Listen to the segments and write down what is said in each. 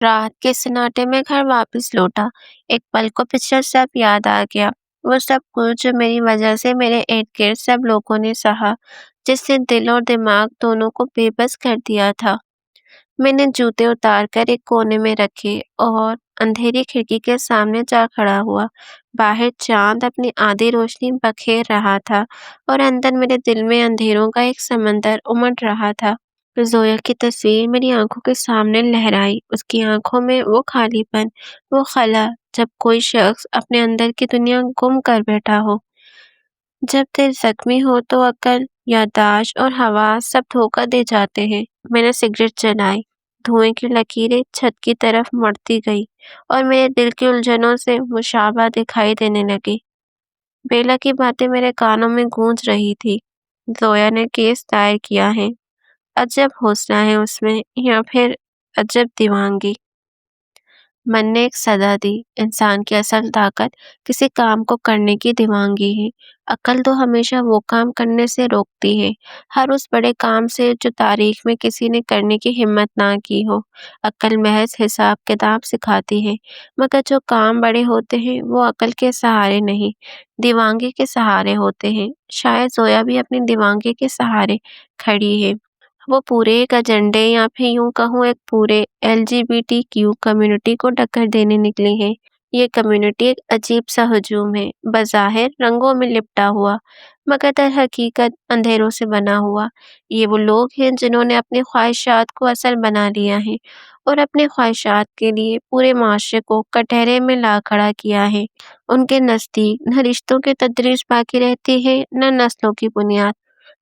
रात के सन्नाटे में घर वापस लौटा। एक पल को पिछला सब याद आ गया। वो सब कुछ जो मेरी वजह से मेरे इर्द गिर्द सब लोगों ने सहा, जिसने दिल और दिमाग दोनों को बेबस कर दिया था। मैंने जूते उतार कर एक कोने में रखे और अंधेरी खिड़की के सामने जा खड़ा हुआ। बाहर चांद अपनी आधी रोशनी बखेर रहा था और अंदर मेरे दिल में अंधेरों का एक समंदर उमड़ रहा था। जोया की तस्वीर मेरी आंखों के सामने लहराई। उसकी आंखों में वो खालीपन, वो खला, जब कोई शख्स अपने अंदर की दुनिया गुम कर बैठा हो। जब दिल जख्मी हो तो अक्ल, याददाश्त और हवास सब धोखा दे जाते हैं। मैंने सिगरेट जलाई। धुएं की लकीरें छत की तरफ मुड़ती गई और मेरे दिल की उलझनों से मुशाबा दिखाई देने लगी। बेला की बातें मेरे कानों में गूंज रही थी। जोया ने केस दायर किया है। अजब हौसला है उसमें, या फिर अजब दीवानगी। मन ने एक सदा दी, इंसान की असल ताकत किसी काम को करने की दीवानगी है। अक्ल तो हमेशा वो काम करने से रोकती है, हर उस बड़े काम से जो तारीख में किसी ने करने की हिम्मत ना की हो। अक्ल महज हिसाब किताब सिखाती है, मगर जो काम बड़े होते हैं वो अक्ल के सहारे नहीं, दीवानगी के सहारे होते हैं। शायद जोया भी अपनी दीवानगी के सहारे खड़ी है। वो पूरे एक एजेंडे, या फिर यूं कहूँ एक पूरे LGBTQ कम्युनिटी को टक्कर देने निकली है। ये कम्युनिटी एक अजीब सा हजूम है, बज़ाहिर रंगों में लिपटा हुआ, मगर दर हकीकत अंधेरों से बना हुआ। ये वो लोग हैं जिन्होंने अपनी ख्वाहिशात को असल बना लिया है और अपने ख्वाहिशात के लिए पूरे माशरे को कटहरे में ला खड़ा किया है। उनके नज़दीक न रिश्तों की तदरीस बाकी रहती है, न नस्लों की बुनियाद।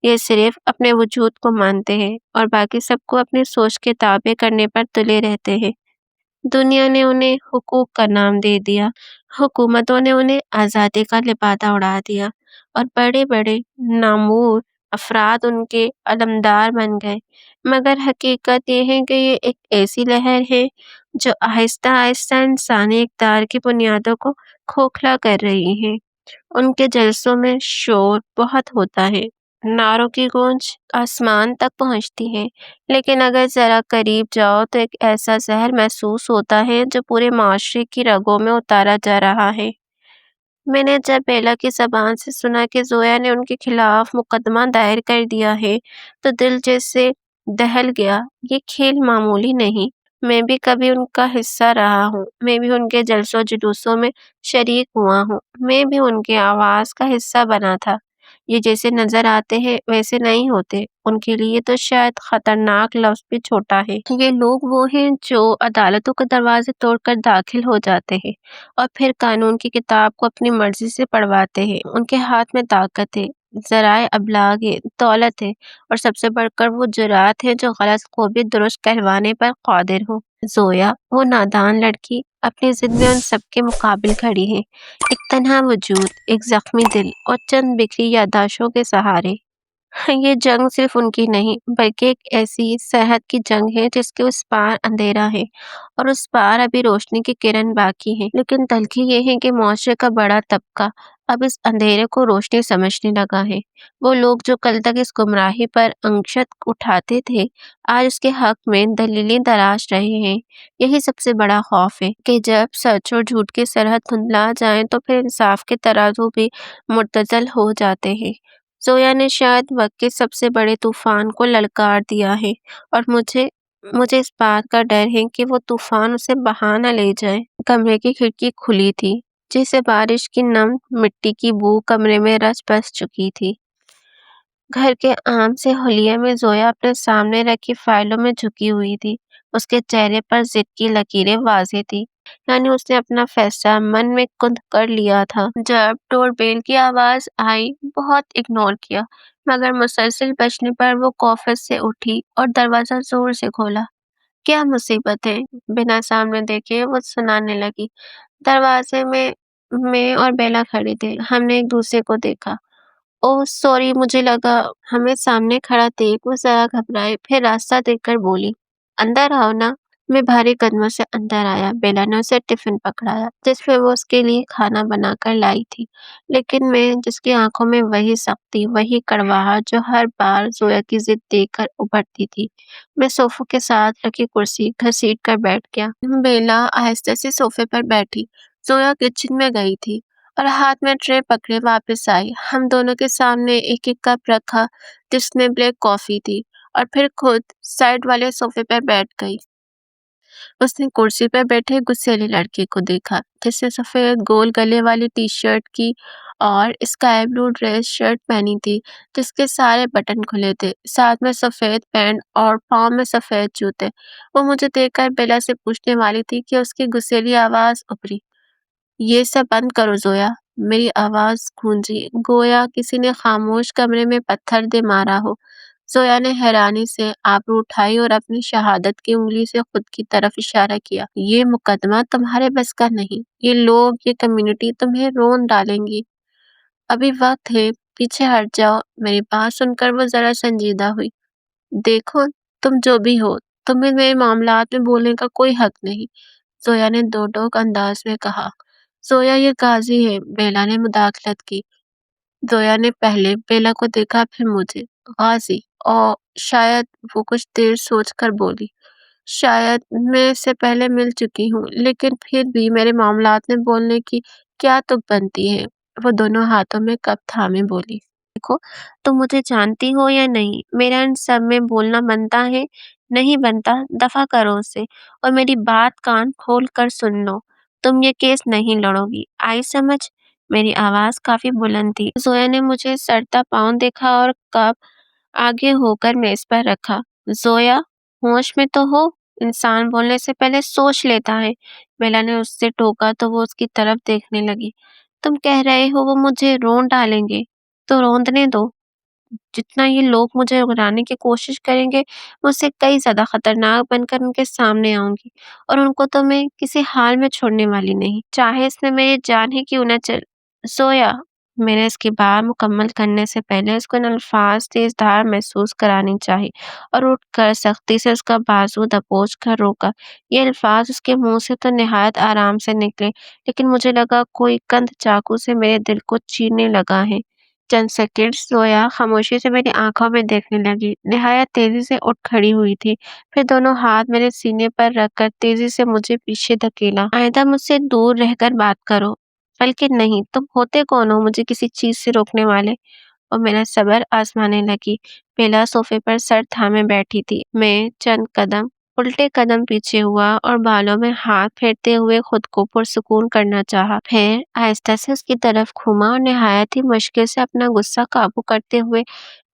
ये सिर्फ अपने वजूद को मानते हैं और बाकी सबको अपनी सोच के ताबे करने पर तुले रहते हैं। दुनिया ने उन्हें हुकूक का नाम दे दिया, हुकूमतों ने उन्हें आज़ादी का लिबादा उड़ा दिया और बड़े-बड़े नामूर अफराद उनके अलमदार बन गए। मगर हकीकत ये है कि ये एक ऐसी लहर है जो आहिस्ता-आहिस्ता इंसानी इक़्तिदार की बुनियादों को खोखला कर रही है। उनके जलसों में शोर बहुत होता है, नारों की गूंज आसमान तक पहुंचती है, लेकिन अगर जरा करीब जाओ तो एक ऐसा जहर महसूस होता है जो पूरे माशरे की रगों में उतारा जा रहा है। मैंने जब बेला की ज़बान से सुना कि जोया ने उनके खिलाफ मुकदमा दायर कर दिया है, तो दिल जैसे दहल गया। ये खेल मामूली नहीं। मैं भी कभी उनका हिस्सा रहा हूँ, मैं भी उनके जलसों जुलूसों में शरीक हुआ हूँ, मैं भी उनके आवाज़ का हिस्सा बना था। ये जैसे नजर आते हैं वैसे नहीं होते। उनके लिए तो शायद खतरनाक लफ्ज़ भी छोटा है। ये लोग वो हैं जो अदालतों के दरवाजे तोड़कर दाखिल हो जाते हैं और फिर कानून की किताब को अपनी मर्जी से पढ़वाते हैं। उनके हाथ में ताकत है, ज़राए अबलाग है, दौलत है और सबसे बढ़कर वो जुरात है जो गलत को भी दुरुस्त कहलवाने पर कादिर हो। जोया, वो नादान लड़की, अपनी जिद में उन सबके मुकाबिल खड़ी है। एक तन्हा वजूद, एक जख्मी दिल और चंद बिखरी याददाश्तों के सहारे। ये जंग सिर्फ उनकी नहीं, बल्कि एक ऐसी सरहद की जंग है जिसके उस पार अंधेरा है और उस पार अभी रोशनी की किरण बाकी है। लेकिन तल्खी ये है कि मुआशरे का बड़ा तबका अब इस अंधेरे को रोशनी समझने लगा है। वो लोग जो कल तक इस गुमराही पर अंशत उठाते थे, आज उसके हक में दलीलें तराश रहे हैं। यही सबसे बड़ा खौफ है कि जब सच और झूठ की सरहद धुंधला जाए तो फिर इंसाफ के तराजू भी मुतज़ल हो जाते हैं। जोया ने शायद वक्त के सबसे बड़े तूफान को ललकार दिया है और मुझे मुझे इस बात का डर है कि वो तूफान उसे बहा न ले जाए। कमरे की खिड़की खुली थी, जिससे बारिश की नम मिट्टी की बू कमरे में रच बस चुकी थी। घर के आम से हुलिये में जोया अपने सामने रखी फाइलों में झुकी हुई थी। उसके चेहरे पर जिद की लकीरें वाज़ेह थी, यानी उसने अपना फैसला मन में खुद कर लिया था। जब डोरबेल की आवाज़ आई, बहुत इग्नोर किया, मगर मुसलसल बजने पर वो खौफत से उठी और दरवाज़ा जोर से खोला। क्या मुसीबत है? बिना सामने देखे वो सुनाने लगी। दरवाजे में मैं और बेला खड़े थे। हमने एक दूसरे को देखा। ओह सॉरी, मुझे लगा। हमें सामने खड़ा देख वो जरा घबराई, फिर रास्ता देखकर बोली, अंदर आओ ना। मैं भारी कदमों से अंदर आया। बेला ने उसे टिफिन पकड़ाया जिसमें वो उसके लिए खाना बनाकर लाई थी। लेकिन मैं जिसकी आंखों में वही सख्ती, वही कड़वाहट जो हर बार जोया की जिद देखकर उभरती थी। मैं सोफे के साथ रखी कुर्सी घसीट कर बैठ गया। बेला आहिस्ते से सोफे पर बैठी। जोया किचन में गई थी और हाथ में ट्रे पकड़े वापस आई। हम दोनों के सामने एक एक कप रखा जिसमें ब्लैक कॉफी थी और फिर खुद साइड वाले सोफे पर बैठ गई। उसने कुर्सी पर बैठे गुस्सैले लड़के को देखा जिसने सफेद गोल गले वाली टी शर्ट की और स्काई ब्लू ड्रेस शर्ट पहनी थी जिसके सारे बटन खुले थे, साथ में सफेद पैंट और पाँव में सफेद जूते। वो मुझे देखकर बेला से पूछने वाली थी कि उसकी गुस्सैली आवाज उभरी, ये सब बंद करो जोया। मेरी आवाज गूंजी गोया किसी ने खामोश कमरे में पत्थर दे मारा हो। जोया ने हैरानी से आबरू उठाई और अपनी शहादत की उंगली से खुद की तरफ इशारा किया। ये मुकदमा तुम्हारे बस का नहीं। ये लोग, ये कम्युनिटी तुम्हें रोन डालेंगी। अभी वक्त है, पीछे हट जाओ। मेरी बात सुनकर वो जरा संजीदा हुई। देखो, तुम जो भी हो, तुम्हें मेरे मामलात में बोलने का कोई हक नहीं, जोया ने दो टोक अंदाज में कहा। जोया, ये गाजी है, बेला ने मुदाखलत की। जोया ने पहले बेला को देखा फिर मुझे। गाजी, और शायद वो कुछ देर सोचकर बोली, शायद मैं इससे पहले मिल चुकी हूँ, लेकिन फिर भी मेरे मामलात में बोलने की क्या तुक बनती है। वो दोनों हाथों में कप थामे बोली, देखो, तुम मुझे जानती हो या नहीं, मेरा इन सब में बोलना बनता है। नहीं बनता, दफा करो उसे। और मेरी बात कान खोल कर सुन लो, तुम ये केस नहीं लड़ोगी, आई समझ। मेरी आवाज काफी बुलंद थी। जोया ने मुझे सड़ता पाँव देखा और कप आगे होकर मेज पर रखा। जोया, होश में तो हो, इंसान बोलने से पहले सोच लेता है। बेला ने उससे टोका तो वो उसकी तरफ देखने लगी। तुम कह रहे हो वो मुझे रोन डालेंगे, तो रोंदने दो। जितना ये लोग मुझे उगराने की कोशिश करेंगे, मुझसे कई ज्यादा खतरनाक बनकर उनके सामने आऊंगी और उनको तो मैं किसी हाल में छोड़ने वाली नहीं, चाहे इसमें मेरी जान ही क्यों न चल। सोया, मैंने इसकी बात मुकम्मल करने से पहले उसको इन अल्फाज तेज धार महसूस करानी चाहिए और उठकर सख्ती से उसका बाजू दबोच कर रोका। ये अल्फाज उसके मुंह से तो निहायत आराम से निकले, लेकिन मुझे लगा कोई कंध चाकू से मेरे दिल को चीरने लगा है। चंद सेकंड सोया खामोशी से मेरी आंखों में देखने लगी, निहायत तेजी से उठ खड़ी हुई थी। फिर दोनों हाथ मेरे सीने पर रखकर तेजी से मुझे पीछे धकेला। आइंदा मुझसे दूर रहकर बात करो। बल्कि नहीं, तुम होते कौन हो मुझे किसी चीज से रोकने वाले? और मेरा सब्र आजमाने लगी। बेला सोफे पर सर थामे बैठी थी। मैं चंद कदम उल्टे कदम पीछे हुआ और बालों में हाथ फेरते हुए खुद को पुरसुकून करना चाहा। फिर आहिस्ता से उसकी तरफ घूमा और निहायत ही मुश्किल से अपना गुस्सा काबू करते हुए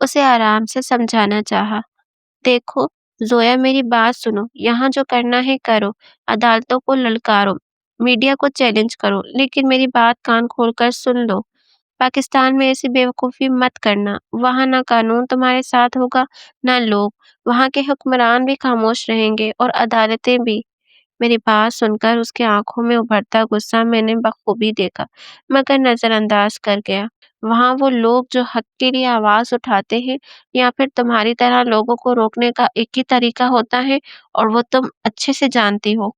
उसे आराम से समझाना चाहा। देखो, जोया, मेरी बात सुनो। यहाँ जो करना है करो, अदालतों को ललकारो, मीडिया को चैलेंज करो, लेकिन मेरी बात कान खोलकर सुन लो। पाकिस्तान में ऐसी बेवकूफ़ी मत करना। वहाँ ना कानून तुम्हारे साथ होगा, ना लोग। वहाँ के हुक्मरान भी खामोश रहेंगे और अदालतें भी। मेरी बात सुनकर उसकी आंखों में उभरता गुस्सा मैंने बखूबी देखा, मगर नजरअंदाज कर गया। वहाँ वो लोग जो हक के लिए आवाज उठाते हैं, या फिर तुम्हारी तरह लोगों को रोकने का एक ही तरीका होता है, और वो तुम अच्छे से जानती हो।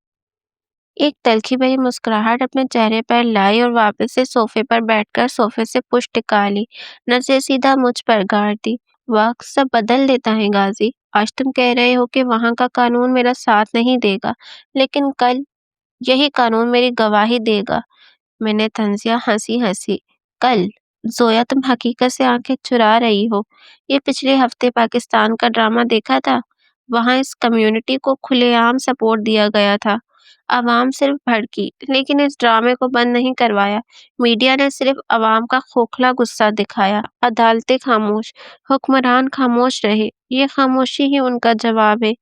एक तल्खी भरी मुस्कुराहट अपने चेहरे पर लाई और वापस से सोफे पर बैठकर सोफे से पुष्ट टिका ली। नजरें सीधा मुझ पर गाड़ दी। वक्त सब बदल देता है गाजी। आज तुम कह रहे हो कि वहाँ का कानून मेरा साथ नहीं देगा, लेकिन कल यही कानून मेरी गवाही देगा। मैंने तंजिया हंसी-हंसी। कल? ज़ोया, तुम हकीकत से आंखें चुरा रही हो। ये पिछले हफ्ते पाकिस्तान का ड्रामा देखा था? वहाँ इस कम्युनिटी को खुलेआम सपोर्ट दिया गया था। अवाम सिर्फ भड़की, लेकिन इस ड्रामे को बंद नहीं करवाया। मीडिया ने सिर्फ अवाम का खोखला गुस्सा दिखाया। अदालतें खामोश, हुक्मरान खामोश रहे। ये खामोशी ही उनका जवाब है।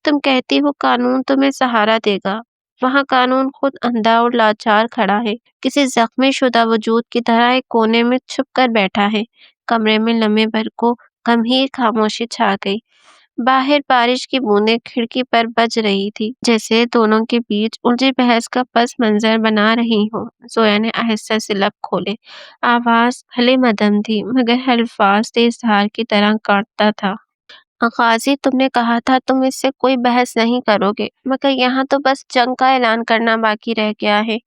तुम कहती हो कानून तुम्हें सहारा देगा। वहाँ कानून खुद अंधा और लाचार खड़ा है, किसी जख्मी शुदा वजूद की तरह एक कोने में छुप कर बैठा है। कमरे में लम्हे भर को गंभीर खामोशी छा गई। बाहर बारिश की बूंदें खिड़की पर बज रही थी, जैसे दोनों के बीच उलझी बहस का पस मंजर बना रही हो। जोया ने आहिस्ता से लब खोले। आवाज भले मध्यम थी, मगर अल्फाज तेज धार की तरह काटता था। غازی تم نے کہا تھا تم اس سے کوئی بحث نہیں کرو گے، مگر یہاں تو بس جنگ کا اعلان کرنا باقی رہ گیا ہے۔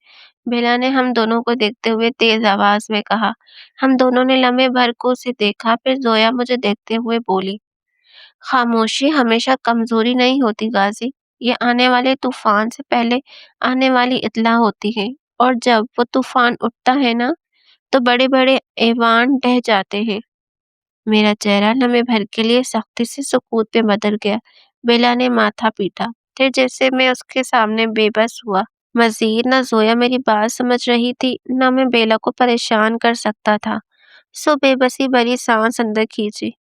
بھیلا نے ہم دونوں کو دیکھتے ہوئے تیز آواز میں کہا۔ ہم دونوں نے لمحے بھر کو اسے دیکھا، پھر زویا مجھے دیکھتے ہوئے بولی، خاموشی ہمیشہ کمزوری نہیں ہوتی غازی، یہ آنے والے طوفان سے پہلے آنے والی اطلاع ہوتی ہے، اور جب وہ طوفان اٹھتا ہے نا تو بڑے بڑے ایوان ڈہ جاتے ہیں۔ میرا چہرہ لمحے بھر کے لیے سختی سے سکوت میں بدل گیا۔ بیلا نے ماتھا پیٹا، پھر جیسے میں اس کے سامنے بے بس ہوا۔ مزید نہ زویا میری بات سمجھ رہی تھی، نہ میں بیلا کو پریشان کر سکتا تھا، سو بے بسی بھری سانس اندر کھینچی۔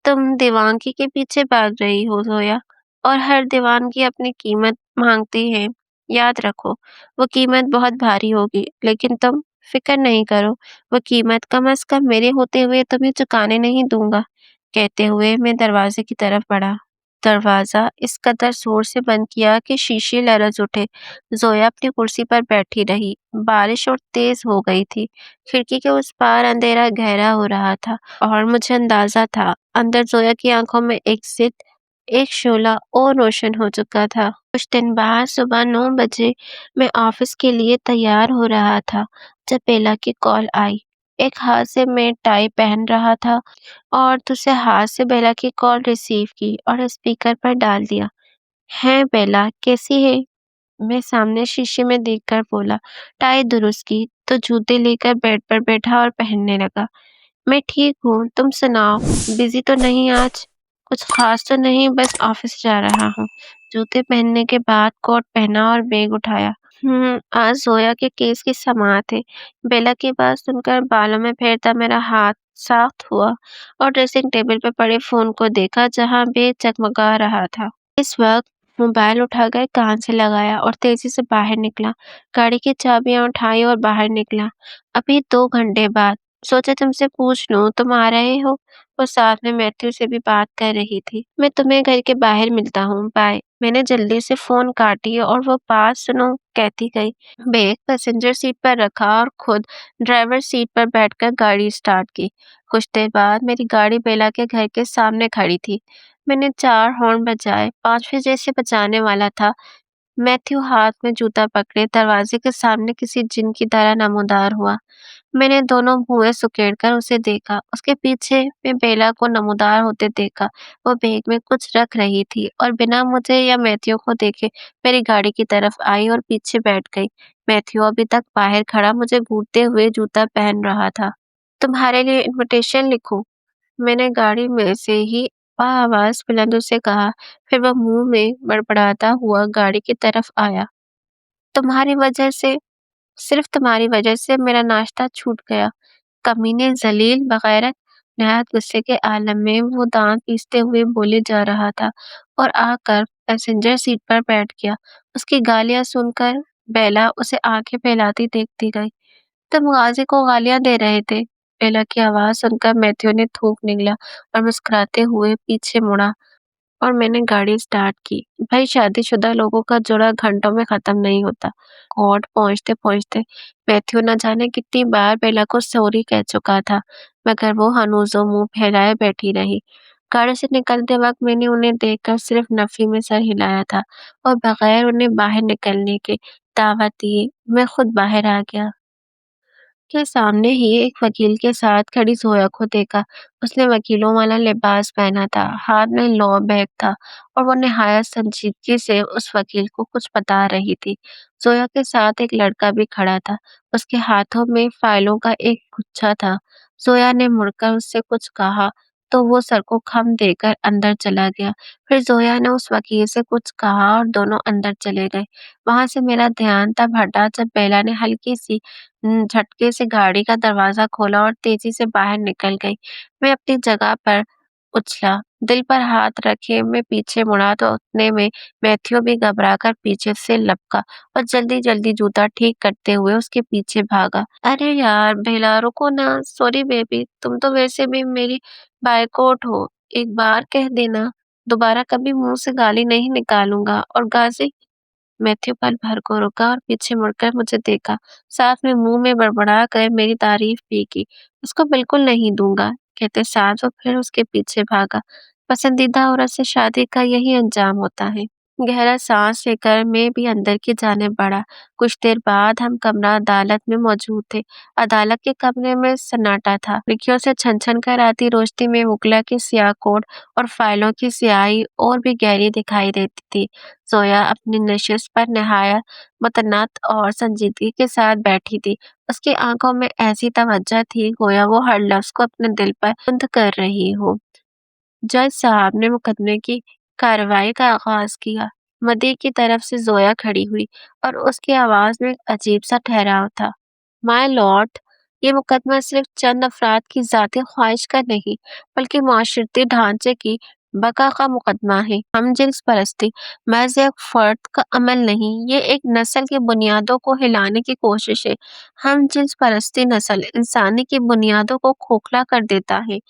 تم دیوانگی کے پیچھے بھاگ رہی ہو زویا، اور ہر دیوانگی اپنی قیمت مانگتی ہے۔ یاد رکھو، وہ قیمت بہت بھاری ہوگی، لیکن تم فکر نہیں کرو، وہ قیمت کم از کم میرے ہوتے ہوئے تمہیں چکانے نہیں دوں گا۔ کہتے ہوئے میں دروازے کی طرف بڑھا۔ دروازہ اس قدر زور سے بند کیا کہ شیشے لرز اٹھے۔ زویا اپنی کرسی پر بیٹھی رہی۔ بارش اور تیز ہو گئی تھی۔ کھڑکی کے اس پار اندھیرا گہرا ہو رہا تھا، اور مجھے اندازہ تھا اندر زویا کی آنکھوں میں ایک ضد، ایک شعلہ اور روشن ہو چکا تھا۔ کچھ دن بعد صبح 9 بجے میں آفس کے لیے تیار ہو رہا تھا جب بیلا کی کال آئی۔ ایک ہاتھ سے میں ٹائی پہن رہا تھا اور دوسرے ہاتھ سے بیلا کی کال ریسیو کی اور اسپیکر پر ڈال دیا۔ ہے بیلا، کیسی ہے؟ میں سامنے شیشے میں دیکھ کر بولا۔ ٹائی درست کی تو جوتے لے کر بیڈ پر بیٹھا اور پہننے لگا۔ میں ٹھیک ہوں، تم سناؤ، بزی تو نہیں آج؟ کچھ خاص تو نہیں، بس آفس جا رہا ہوں۔ جوتے پہننے کے بعد کوٹ پہنا اور بیگ اٹھایا۔ آج زویا کے کیس کی سماعت ہے۔ بیلا کی بات سن کر بالوں میں پھیرتا میرا ہاتھ ساخت ہوا اور ڈریسنگ ٹیبل پہ پڑے فون کو دیکھا جہاں بیگ چگمگا رہا تھا۔ اس وقت موبائل اٹھا کر کان سے لگایا اور تیزی سے باہر نکلا۔ گاڑی کی چابیاں اٹھائی اور باہر نکلا۔ ابھی 2 گھنٹے بعد سوچا تم سے پوچھ لوں تم آ رہے ہو؟ وہ ساتھ میں میتھیو سے بھی بات کر رہی تھی۔ میں تمہیں گھر کے باہر ملتا ہوں، بائے۔ میں نے جلدی سے فون کاٹی اور وہ بات سنو کہتی گئی۔ بیگ پیسنجر سیٹ پر رکھا اور خود ڈرائیور سیٹ پر بیٹھ کر گاڑی سٹارٹ کی۔ کچھ دیر بعد میری گاڑی بیلا کے گھر کے سامنے کھڑی تھی۔ میں نے 4 ہارن بجائے، 5ویں جیسے بجانے والا تھا۔ میتھیو ہاتھ میں جوتا پکڑے دروازے کے سامنے کسی جن کی طرح نمودار ہوا۔ میں نے دونوں بھوئیں سکیڑ کر اسے دیکھا۔ اس کے پیچھے میں بیلا کو نمودار ہوتے دیکھا۔ وہ بیگ میں کچھ رکھ رہی تھی اور بنا مجھے یا میتھیو کو دیکھے میری گاڑی کی طرف آئی اور پیچھے بیٹھ گئی۔ میتھیو ابھی تک باہر کھڑا مجھے گھورتے ہوئے جوتا پہن رہا تھا۔ تمہارے لیے انویٹیشن لکھوں؟ میں نے گاڑی میں سے ہی آواز بلند سے کہا، پھر وہ منہ میں بڑبڑاتا ہوا گاڑی کی طرف آیا۔ تمہاری وجہ سے، صرف تمہاری وجہ سے میرا ناشتہ چھوٹ گیا، کمینے، ذلیل، بغیرت۔ نہایت غصے کے عالم میں وہ دانت پیستے ہوئے بولے جا رہا تھا اور آ کر پیسنجر سیٹ پر بیٹھ گیا۔ اس کی گالیاں سن کر بیلا اسے آنکھیں پھیلاتی دیکھتی گئی۔ تم غازی کو گالیاں دے رہے تھے؟ بیلا کی آواز سن کر میتھیو نے تھوک نگلا اور مسکراتے ہوئے پیچھے مڑا اور میں نے گاڑی سٹارٹ کی۔ بھائی، شادی شدہ لوگوں کا جوڑا گھنٹوں میں ختم نہیں ہوتا۔ کورٹ پہنچتے پہنچتے میتھیو نہ جانے کتنی بار بیلا کو سوری کہہ چکا تھا، مگر وہ ہنوزوں منہ پھیلائے بیٹھی رہی۔ گاڑی سے نکلتے وقت میں نے انہیں دیکھ کر صرف نفی میں سر ہلایا تھا اور بغیر انہیں باہر نکلنے کے دعوت دیے میں خود باہر آ گیا۔ کے سامنے ہی ایک وکیل کے ساتھ کھڑی زویا کو دیکھا۔ اس نے وکیلوں والا لباس پہنا تھا، ہاتھ میں لا بیگ تھا اور وہ نہایت سنجیدگی سے اس وکیل کو کچھ بتا رہی تھی۔ زویا کے ساتھ ایک لڑکا بھی کھڑا تھا، اس کے ہاتھوں میں فائلوں کا ایک گچھا تھا۔ زویا نے مڑ کر اس سے کچھ کہا تو وہ سر کو خم دے کر اندر چلا گیا۔ پھر زویا نے اس وکیل سے کچھ کہا اور دونوں اندر چلے گئے۔ وہاں سے میرا دھیان تب ہٹا جب بیلا نے ہلکی سی جھٹکے سے گاڑی کا دروازہ کھولا اور تیزی سے باہر نکل گئی۔ میں اپنی جگہ پر اچھلا، دل پر ہاتھ رکھے میں پیچھے مڑا تو اتنے میں میتھیو بھی گھبرا کر پیچھے سے لپکا اور جلدی جلدی جوتا ٹھیک کرتے ہوئے اس کے پیچھے بھاگا۔ ارے یار بیلا، رکو نا، سوری بیبی، تم تو ویسے بھی میری بائیکوٹ ہو، ایک بار کہہ دینا، دوبارہ کبھی منہ سے گالی نہیں نکالوں گا۔ اور غازی؟ میتھیو پل بھر کو رکا اور پیچھے مڑ کر مجھے دیکھا، ساتھ میں منہ میں بڑبڑا کر میری تعریف بھی کی۔ اس کو بالکل نہیں دوں گا، کہتے ساتھ وہ پھر اس کے پیچھے بھاگا۔ पसंदीदा औरत से शादी का यही अंजाम होता है। गहरा सांस लेकर मैं भी अंदर की जानिब बढ़ा। कुछ देर बाद हम कमरा अदालत में मौजूद थे। अदालत के कमरे में सन्नाटा था। खिड़कियों से छन छन कर आती रोशनी में मुगला की स्याह कोट और फाइलों की स्याही और भी गहरी दिखाई देती थी। जोया अपनी नशिश पर नहायत मुतनत और संजीदगी के साथ बैठी थी। उसकी आंखों में ऐसी तवज्जो थी गोया वो हर लफ्ज को अपने दिल पर बंद कर रही हो। जज साहब ने मुकदमे की कार्रवाई का आगाज किया। मदी की तरफ से जोया खड़ी हुई और उसकी आवाज में एक अजीब सा ठहराव था। माय लॉर्ड, ये मुकदमा सिर्फ चंद अफराद की जाती ख्वाहिश का नहीं बल्कि माशरती ढांचे की बका का मुकदमा है। हम जिन्स परस्ती महज एक फर्द का अमल नहीं, ये एक नस्ल की बुनियादों को हिलाने की कोशिश है। हम जिन्स परस्ती नस्ल इंसानी की बुनियादों को खोखला कर देता है।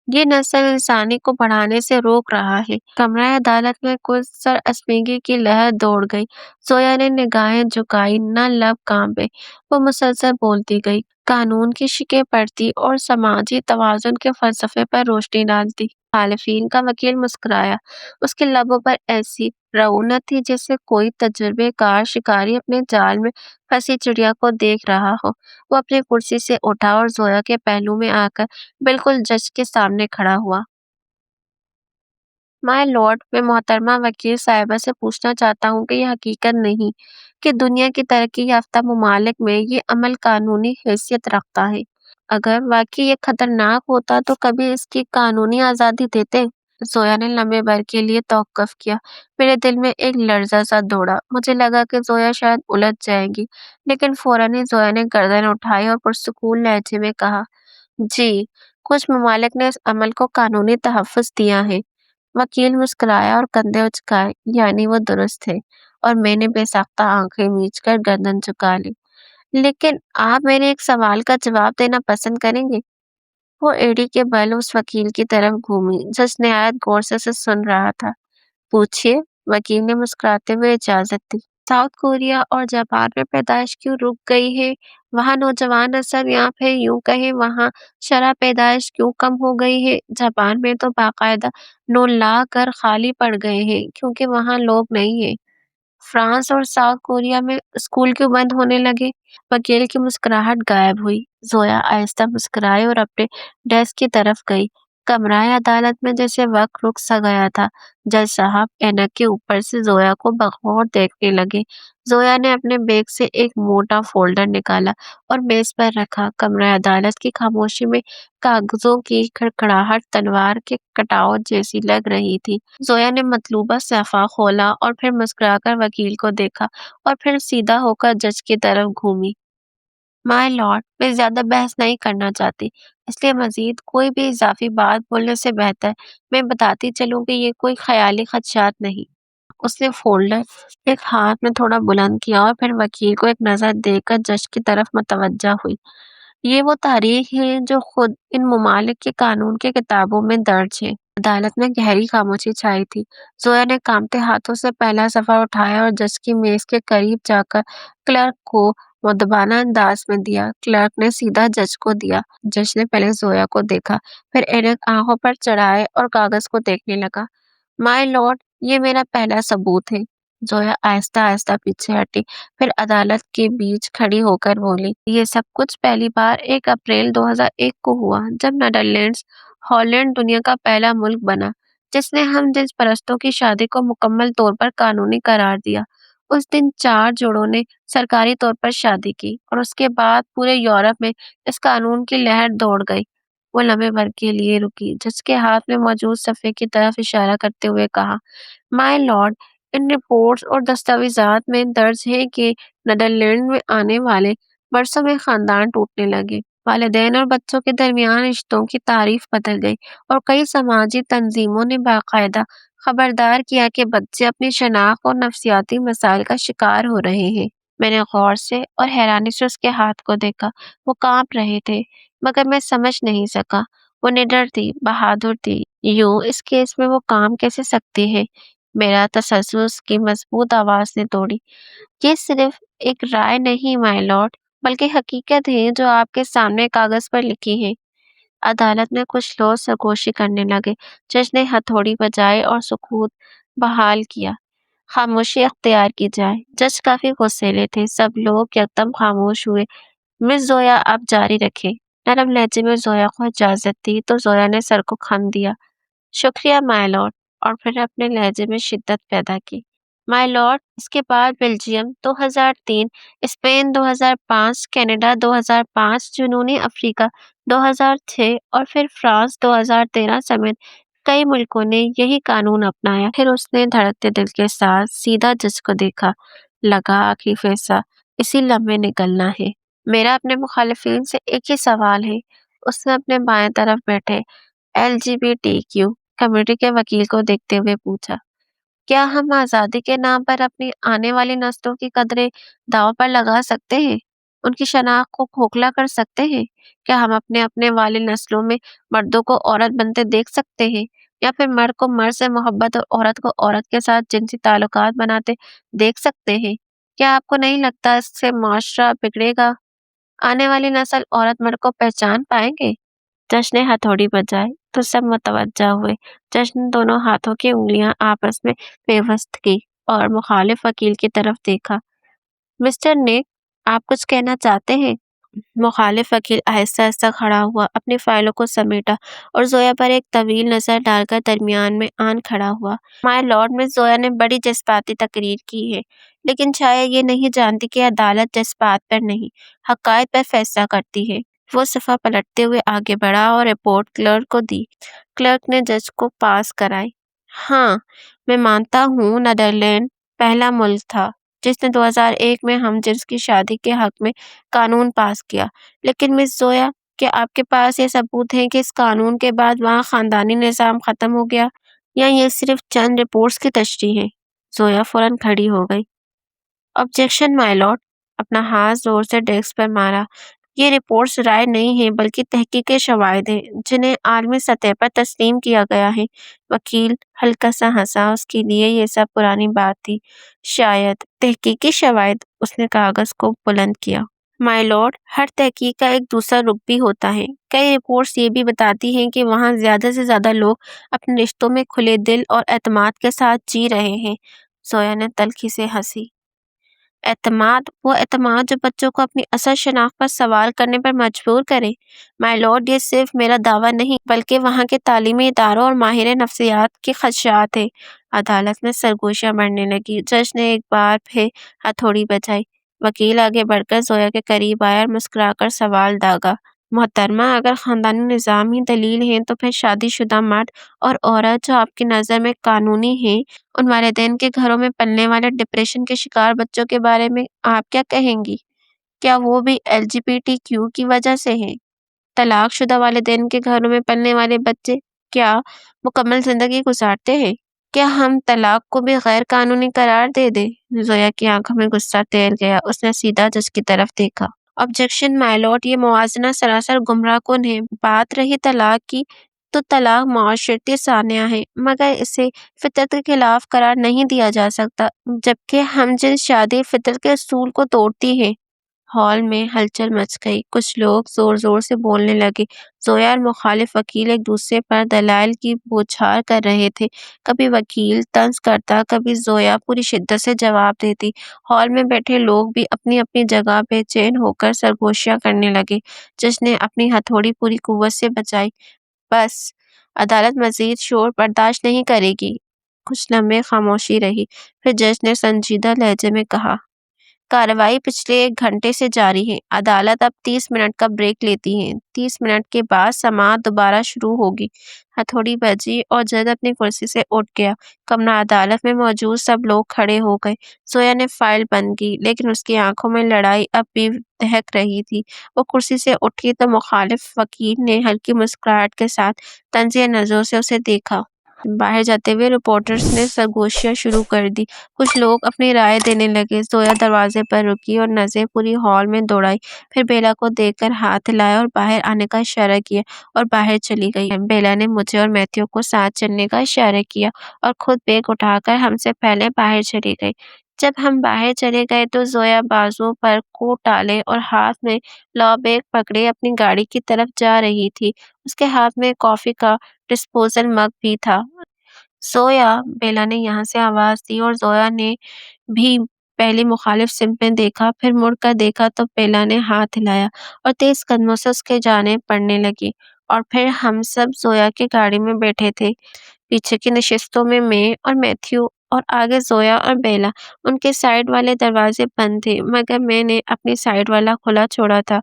ये नस्ल इंसानी को बढ़ाने से रोक रहा है। कमरा अदालत में कुछ सर असमीगी की लहर दौड़ गई। जोया ने निगाहें झुकाई, न लब कांपे। वो मुसलसल बोलती गई, कानून की शिकें पढ़ती और समाजी तवाजुन के फलसफे पर रोशनी डालती। हालिफिन का वकील मुस्कुराया। उसके लबों पर ऐसी रऊनत थी जैसे कोई तजुर्बेकार शिकारी अपने जाल में फंसी चिड़िया को देख रहा हो। वो अपनी कुर्सी से उठा और जोया के पहलू में आकर बिल्कुल जज के सामने खड़ा हुआ। माय लॉर्ड, मैं मोहतरमा वकील साहिबा से पूछना चाहता हूँ कि यह हकीकत नहीं कि दुनिया की तरक्की याफ्ता ममालिक में ये अमल कानूनी हैसियत रखता है। अगर वाकई ये खतरनाक होता तो कभी इसकी कानूनी आज़ादी देते। जोया ने लम्बे भर के लिए तौक़ुफ़ किया। मेरे दिल में एक लर्ज़ा सा दौड़ा। मुझे लगा कि जोया शायद उलझ जाएगी, लेकिन फौरन ही जोया ने गर्दन उठाई और पुरसुकून लहजे में कहा, जी, कुछ ममालिक ने इस अमल को कानूनी तहफ़्फ़ुज़ दिया है। वकील मुस्कुराया और कंधे उचकाए, यानी वो दुरुस्त है। और मैंने बेसाख्ता आंखें मीच कर गर्दन झुका ली। लेकिन आप मेरे एक सवाल का जवाब देना पसंद करेंगे? वो एड़ी के बल उस वकील की तरफ घूमी, जज निहायत गौर से उसे सुन रहा था। पूछिए, वकील ने मुस्कुराते हुए इजाजत दी। साउथ कोरिया और जापान में पैदाइश क्यों रुक गई है? वहाँ नौजवान नस्ल या फिर यूं कहें वहाँ शरह पैदाइश क्यों कम हो गई है? जापान में तो बाकायदा 9 लाख घर खाली पड़ गए हैं क्योंकि वहाँ लोग नहीं है। फ्रांस और साउथ कोरिया में स्कूल क्यों बंद होने लगे? वकील की मुस्कुराहट गायब हुई। जोया आहिस्ता मुस्कुराई और अपने डेस्क की तरफ गई। कमराए अदालत में जैसे वक्त रुक सा गया था। जज साहब ऐनक के ऊपर से जोया को बगौर देखने लगे। जोया ने अपने बैग से एक मोटा फोल्डर निकाला और मेज पर रखा। कमरा अदालत की खामोशी में कागजों की खड़खड़ाहट तलवार के कटाव जैसी लग रही थी। जोया ने मतलूबा सफ़ा खोला और फिर मुस्कुराकर वकील को देखा और फिर सीधा होकर जज की तरफ घूमी। माय लॉर्ड, मैं ज्यादा बहस नहीं करना चाहती, इसलिए मजीद कोई भी इजाफी बात बोलने से बेहतर मैं बताती चलूं कि ये कोई ख्याली खदशात नहीं। उसने फोल्डर एक हाथ में थोड़ा बुलंद किया और फिर वकील को एक नजर देकर जज की तरफ मुतवज्जा हुई। ये वो तारीख है जो खुद इन ममालिक के कानून के किताबों में दर्ज है। अदालत में गहरी खामोशी छाई थी। जोया ने कांपते हाथों से पहला सफा उठाया और जज की मेज के करीब जाकर क्लर्क को मुद्दबाना अंदाज में दिया। क्लर्क ने सीधा जज को दिया। जज ने पहले जोया को देखा, फिर ऐनक आंखों पर चढ़ाए और कागज को देखने लगा। माय लॉर्ड, ये मेरा पहला सबूत है। जोया आहिस्ता आहिस्ता पीछे हटी, फिर अदालत के बीच खड़ी होकर बोली, ये सब कुछ पहली बार 1 अप्रैल 2001 को हुआ जब नीदरलैंड्स हॉलैंड दुनिया का पहला मुल्क बना जिसने हम जिन्स परस्तों की शादी को मुकम्मल तौर पर कानूनी करार दिया। उस दिन 4 जोड़ों ने सरकारी तौर पर शादी की और उसके बाद पूरे यूरोप में इस कानून की लहर दौड़ गई। वो लम्हे भर के लिए रुकी, जिसके हाथ में मौजूद सफ़े की तरफ इशारा करते हुए कहा, माय लॉर्ड, इन रिपोर्ट्स और दस्तावेजात में दर्ज है कि नीदरलैंड में आने वाले बरसों में खानदान टूटने लगे। वालिदैन और बच्चों के दरमियान रिश्तों की तारीफ बदल गई और कई समाजी तंजीमों ने बाकायदा खबरदार किया कि बच्चे अपनी शनाख्त और नफ्सियाती मसाइल का शिकार हो रहे हैं। मैंने गौर से और हैरानी से उसके हाथ को देखा। वो कांप रहे थे, मगर मैं समझ नहीं सका। वो निडर थी, बहादुर थी। यूं इस केस में वो काम कैसे सकती है? मेरा तसल्जुल उसकी मजबूत आवाज ने तोड़ी। ये सिर्फ एक राय नहीं माय लॉर्ड, बल्कि हकीकत है जो आपके सामने कागज पर लिखी है। अदालत में कुछ लोग सरगोशी करने लगे। जज ने हथौड़ी बजाई और सुकूत बहाल किया। खामोशी अख्तियार की जाए। जज काफी गुस्सैले थे। सब लोग एकदम खामोश हुए। मिस जोया, आप जारी रखें। नरम लहजे में जोया को इजाजत दी तो जोया ने सर को खम दिया। शुक्रिया माय लॉर्ड। और फिर अपने लहजे में शिद्दत पैदा की। माय लॉर्ड, इसके बाद बेल्जियम 2003, स्पेन 2005, कनाडा 2005, जुनूनी अफ्रीका 2006 और फिर फ्रांस 2013 समेत कई मुल्कों ने यही कानून अपनाया। फिर उसने धड़कते दिल के साथ सीधा जज को देखा। लगा आखिरी फैसला इसी लम्हे निकलना है। मेरा अपने मुखालिफिन से एक ही सवाल है। उसने अपने बाएं तरफ बैठे LGBTQ कम्युनिटी के वकील को देखते हुए पूछा, क्या हम आजादी के नाम पर अपनी आने वाली नस्लों की कदरें दांव पर लगा सकते हैं? उनकी शनाख्त को खोखला कर सकते हैं? क्या हम अपने अपने वाली नस्लों में मर्दों को औरत बनते देख सकते हैं? या फिर मर्द को मर्द से मोहब्बत और औरत को औरत के साथ जिनसी ताल्लुकात बनाते देख सकते हैं? क्या आपको नहीं लगता इससे माशरा बिगड़ेगा? आने वाली नस्ल औरत मर्द को पहचान पाएंगे? जज ने हथौड़ी बजाई तो सब मुतवज्जा हुए। जज ने दोनों हाथों की उंगलियां आपस में पेवस्त की और मुखालिफ वकील की तरफ देखा। मिस्टर निक, आप कुछ कहना चाहते हैं? मुखालिफ वकील आहिस्ता आहिस्ता खड़ा हुआ, अपनी फाइलों को समेटा और जोया पर एक तवील नजर डालकर दरमियान में आन खड़ा हुआ। माय लॉर्ड, मिस जोया ने बड़ी जज्बाती तकरीर की है, लेकिन शायद ये नहीं जानती कि अदालत जज्बात पर नहीं, हकायत पर फैसला करती है। वो सफ़ा पलटते हुए आगे बढ़ा और रिपोर्ट क्लर्क को दी। क्लर्क ने जज को पास कराई। हाँ, मैं मानता हूँ नीदरलैंड पहला मुल्क था जिसने 2001 में हमजिन्स की शादी के हक में कानून पास किया। लेकिन मिस जोया, क्या आपके पास ये सबूत हैं कि इस कानून के बाद वहाँ खानदानी निज़ाम खत्म हो गया, या ये सिर्फ चंद रिपोर्ट्स की तशरीह है? जोया फौरन खड़ी हो गई। Objection my Lord. अपना हाथ जोर से डेस्क पर मारा। ये रिपोर्ट्स राय नहीं है बल्कि तहकीकी शवाहिद हैं जिन्हें आलमी सतह पर तस्लीम किया गया है। वकील हल्का सा हंसा। उसके लिए ये सब पुरानी बात थी। शायद तहकीकी शवाहिद। उसने कागज को बुलंद किया। माय लॉर्ड, हर तहकीक का एक दूसरा रुख भी होता है। कई रिपोर्ट्स ये भी बताती हैं कि वहाँ ज्यादा से ज्यादा लोग अपने रिश्तों में खुले दिल और एतमाद के साथ जी रहे हैं। जोया ने तल्खी से हंसी। एतमाद, वो एतमाद जो बच्चों को अपनी असल शनाख्त पर सवाल करने पर मजबूर करे। माय लॉर्ड, ये सिर्फ मेरा दावा नहीं बल्कि वहाँ के तालीमी इदारों और माहिर नफ्सियात के खदशात है। अदालत में सरगोशियां बढ़ने लगी। जज ने एक बार फिर हथौड़ी बजाई। वकील आगे बढ़कर जोया के करीब आया और मुस्कुराकर सवाल दागा। मोहतरमा, अगर खानदानी निज़ाम ही दलील है तो फिर शादीशुदा मर्द और औरत जो आपकी नज़र में कानूनी हैं, उन वालिदैन के घरों में पलने वाले डिप्रेशन के शिकार बच्चों के बारे में आप क्या कहेंगी? क्या वो भी LGBTQ की वजह से हैं? तलाकशुदा वालिदैन के घरों में पलने वाले बच्चे क्या मुकम्मल जिंदगी गुजारते हैं? क्या हम तलाक को भी गैर कानूनी करार दे दें? जोया की आंखों में गुस्सा तैर गया। उसने सीधा जज की तरफ देखा। ऑब्जेक्शन माय लॉर्ड, ये मुवाजना सरासर गुमराहकुन है। बात रही तलाक की, तो तलाक मुआशरती सान्या है, मगर इसे फितरत के खिलाफ करार नहीं दिया जा सकता, जबकि हमजिन्स शादी फितरत के असूल को तोड़ती है। हॉल में हलचल मच गई। कुछ लोग जोर-जोर से बोलने लगे। जोया और मुखालिफ वकील एक दूसरे पर दलाइल की बौछार कर रहे थे। कभी वकील तंज करता, कभी जोया पूरी शिद्दत से जवाब देती। हॉल में बैठे लोग भी अपनी-अपनी जगह बेचैन होकर सरगोशियां करने लगे। जज ने अपनी हथौड़ी पूरी कुव्वत से बजाई। बस, अदालत मजीद शोर बर्दाश्त नहीं करेगी। कुछ लम्हे खामोशी रही। फिर जज ने संजीदा लहजे में कहा, कार्रवाई पिछले 1 घंटे से जारी है। अदालत अब 30 मिनट का ब्रेक लेती है। 30 मिनट के बाद समाअत दोबारा शुरू होगी। हथौड़ी बजी और जज अपनी कुर्सी से उठ गया। कमरा अदालत में मौजूद सब लोग खड़े हो गए। जोया ने फाइल बंद की, लेकिन उसकी आंखों में लड़ाई अब भी दहक रही थी। वो कुर्सी से उठी तो मुखालिफ वकील ने हल्की मुस्कुराहट के साथ तंजिया नजरों से उसे देखा। बाहर जाते हुए रिपोर्टर्स ने सरगोशियां शुरू कर दी। कुछ लोग अपनी राय देने लगे। जोया दरवाजे पर रुकी और नजरें पूरी हॉल में दौड़ाई। फिर बेला को देखकर हाथ हिलाया और बाहर आने का इशारा किया और बाहर चली गई। बेला ने मुझे और मैथ्यू को साथ चलने का इशारा किया और खुद बैग उठाकर हमसे पहले बाहर चली गई। जब हम बाहर चले गए तो ज़ोया बाजुओं पर कोट डाले और हाथ में लॉ बैग पकड़े अपनी गाड़ी की तरफ जा रही थी। उसके हाथ में कॉफ़ी का डिस्पोजल मग भी था। ज़ोया, बेला ने यहाँ से आवाज़ दी और ज़ोया ने भी पहले मुखालिफ सिमत में देखा, फिर मुड़कर देखा तो बेला ने हाथ हिलाया और तेज़ कदमों से उसके जानिब बढ़ने लगी। और फिर हम सब ज़ोया की गाड़ी में बैठे थे। पीछे की नशिस्तों में मैं और मैथ्यू और आगे ज़ोया और बेला। उनके साइड वाले दरवाजे बंद थे, मगर मैंने अपनी साइड वाला खुला छोड़ा था।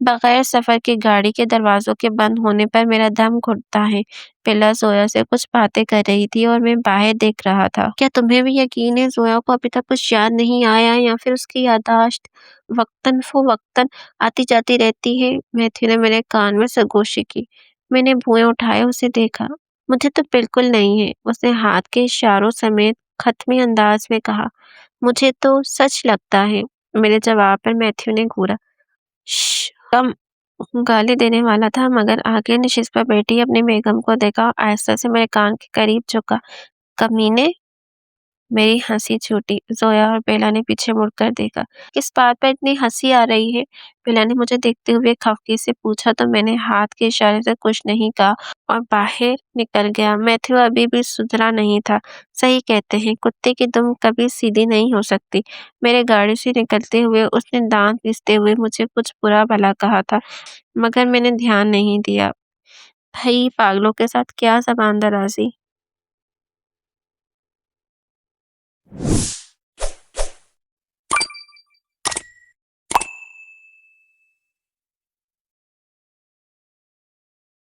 बगैर सफ़र की गाड़ी के दरवाज़ों के बंद होने पर मेरा दम घुटता है। बेला ज़ोया से कुछ बातें कर रही थी और मैं बाहर देख रहा था। क्या तुम्हें भी यकीन है ज़ोया को अभी तक कुछ याद नहीं आया, या फिर उसकी याददाश्त वक्तन-फ़वक्तन आती-जाती रहती है? मैथ्यू ने मेरे कान में सरगोशी की। मैंने भुएं उठाए उसे देखा। मुझे तो बिल्कुल नहीं है, उसने हाथ के इशारों समेत खत्मी अंदाज में कहा। मुझे तो सच लगता है। मेरे जवाब पर मैथ्यू ने घूरा। कम गाली देने वाला था, मगर आगे नशिस्त पर बैठी अपनी बेगम को देखा और आहिस्ता से मेरे कान के करीब झुका। कमीने! मेरी हंसी छूटी। ज़ोया और बेला ने पीछे मुड़कर देखा। किस बात पर इतनी हंसी आ रही है? बेला ने मुझे देखते हुए खफगी से पूछा तो मैंने हाथ के इशारे से कुछ नहीं कहा और बाहर निकल गया। मैथ्यू अभी भी सुधरा नहीं था। सही कहते हैं, कुत्ते की दुम कभी सीधी नहीं हो सकती। मेरे गाड़ी से निकलते हुए उसने दांत पीसते हुए मुझे कुछ बुरा भला कहा था, मगर मैंने ध्यान नहीं दिया। भई, पागलों के साथ क्या ज़बान दराज़ी।